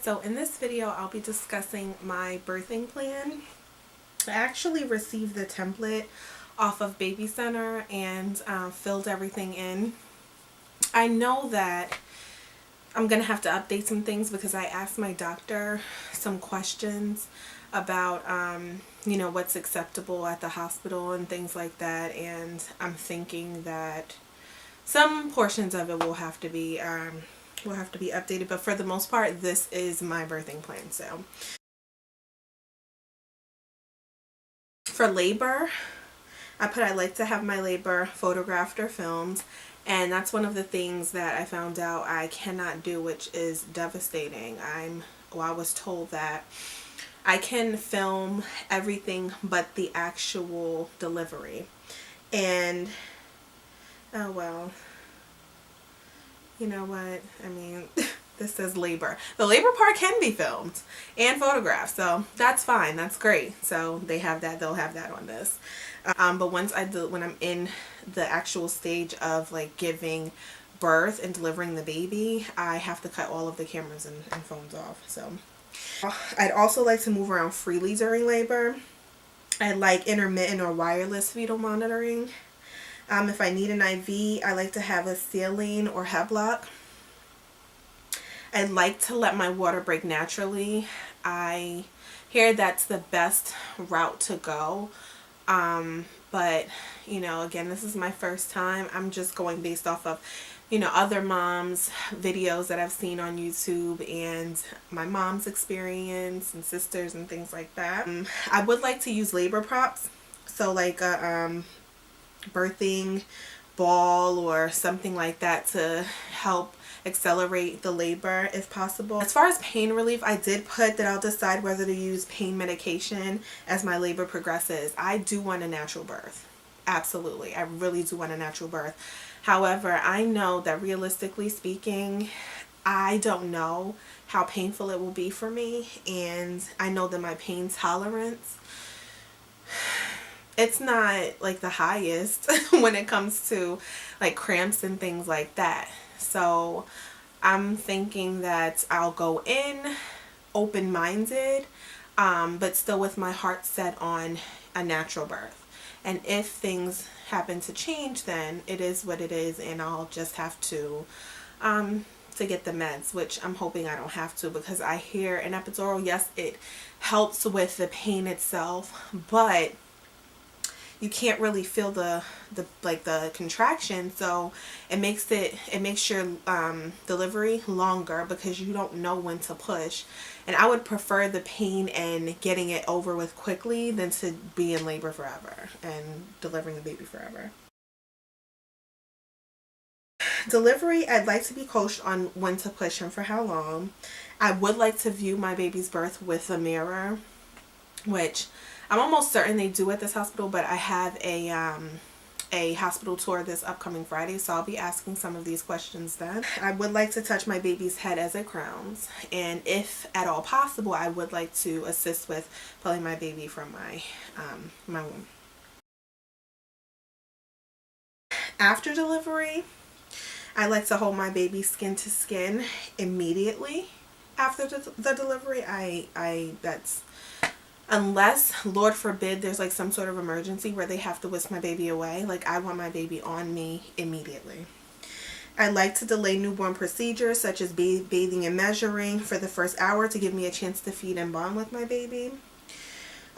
So in this video, I'll be discussing my birthing plan. I actually received the template off of Baby Center and filled everything in. I know that I'm going to have to update some things because I asked my doctor some questions about, what's acceptable at the hospital and things like that. And I'm thinking that some portions of it will have to be updated, but for the most part, this is my birthing plan. So for labor, I like to have my labor photographed or filmed, and that's one of the things that I found out I cannot do, which is devastating. I was told that I can film everything but the actual delivery, and oh well, you know what, I mean, this says labor. The labor part can be filmed and photographed, so that's fine, that's great. So they have that, they'll have that on this. But when I'm in the actual stage of like giving birth and delivering the baby, I have to cut all of the cameras and phones off. So I'd also like to move around freely during labor. I like intermittent or wireless fetal monitoring. If I need an IV, I like to have a saline or Heblock. I like to let my water break naturally. I hear that's the best route to go. But again, this is my first time. I'm just going based off of other moms' videos that I've seen on YouTube and my mom's experience and sisters and things like that. I would like to use labor props, so like a birthing ball or something like that to help accelerate the labor if possible. As far as pain relief, I did put that I'll decide whether to use pain medication as my labor progresses. I do want a natural birth. Absolutely. I really do want a natural birth. However, I know that realistically speaking, I don't know how painful it will be for me, and I know that my pain tolerance, it's not like the highest when it comes to like cramps and things like that. So I'm thinking that I'll go in open-minded, but still with my heart set on a natural birth. And if things happen to change, then it is what it is, and I'll just have to get the meds, which I'm hoping I don't have to, because I hear an epidural, yes, it helps with the pain itself, but you can't really feel the contraction, so it makes your delivery longer because you don't know when to push. And I would prefer the pain and getting it over with quickly than to be in labor forever and delivering the baby forever. Delivery, I'd like to be coached on when to push and for how long. I would like to view my baby's birth with a mirror, which I'm almost certain they do at this hospital, but I have a hospital tour this upcoming Friday, so I'll be asking some of these questions then. I would like to touch my baby's head as it crowns, and if at all possible, I would like to assist with pulling my baby from my womb. After delivery, I like to hold my baby skin to skin immediately after the delivery. That's unless, Lord forbid, there's like some sort of emergency where they have to whisk my baby away. Like, I want my baby on me immediately. I like to delay newborn procedures such as bathing and measuring for the first hour to give me a chance to feed and bond with my baby.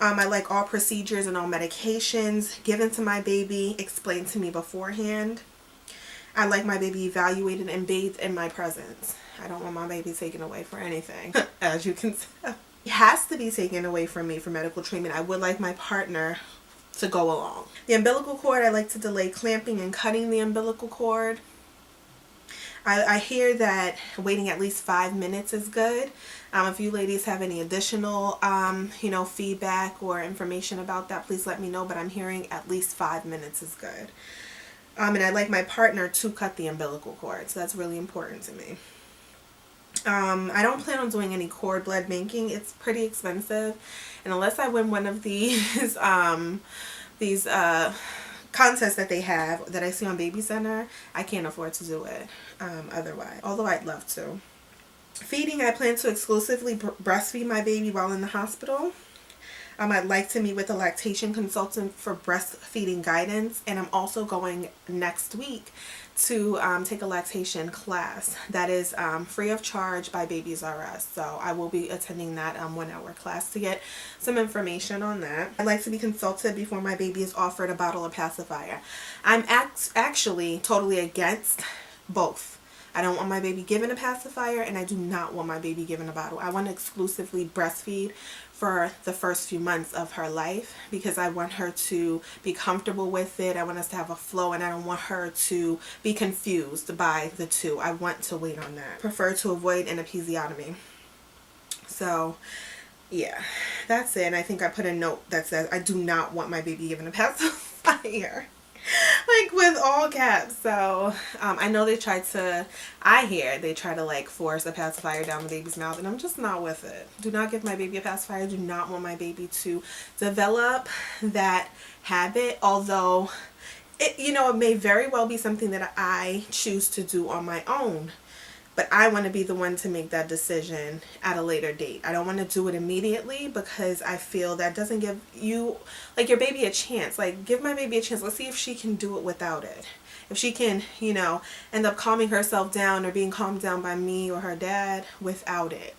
I like all procedures and all medications given to my baby explained to me beforehand. I like my baby evaluated and bathed in my presence. I don't want my baby taken away for anything, as you can tell. It has to be taken away from me for medical treatment. I would like my partner to go along. The umbilical cord, I like to delay clamping and cutting the umbilical cord. I hear that waiting at least 5 minutes is good. If you ladies have any additional, feedback or information about that, please let me know. But I'm hearing at least 5 minutes is good. And I'd like my partner to cut the umbilical cord, so that's really important to me. I don't plan on doing any cord blood banking. It's pretty expensive, and unless I win one of these contests that they have that I see on Baby Center, I can't afford to do it otherwise, although I'd love to. Feeding, I plan to exclusively breastfeed my baby while in the hospital. I'd like to meet with a lactation consultant for breastfeeding guidance, and I'm also going next week to take a lactation class that is free of charge by Babies R Us. So I will be attending that 1-hour class to get some information on that. I'd like to be consulted before my baby is offered a bottle of pacifier. I'm actually totally against both. I don't want my baby given a pacifier, and I do not want my baby given a bottle. I want to exclusively breastfeed for the first few months of her life because I want her to be comfortable with it. I want us to have a flow, and I don't want her to be confused by the two. I want to wait on that. Prefer to avoid an episiotomy. So yeah, that's it. And I think I put a note that says I do not want my baby given a pacifier. Like with all caps. So I know they try to, I hear they try to like force a pacifier down the baby's mouth, and I'm just not with it. Do not give my baby a pacifier. Do not want my baby to develop that habit, although it may very well be something that I choose to do on my own. But I want to be the one to make that decision at a later date. I don't want to do it immediately because I feel that doesn't give you, like, your baby a chance. Like, give my baby a chance. Let's see if she can do it without it. If she can, end up calming herself down or being calmed down by me or her dad without it.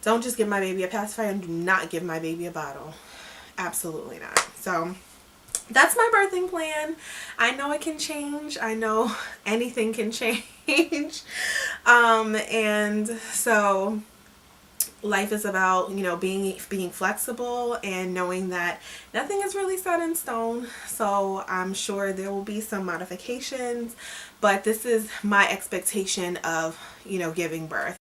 Don't just give my baby a pacifier, and do not give my baby a bottle. Absolutely not. So that's my birthing plan. I know it can change. I know anything can change. And so life is about, being flexible and knowing that nothing is really set in stone. So I'm sure there will be some modifications, but this is my expectation of, giving birth.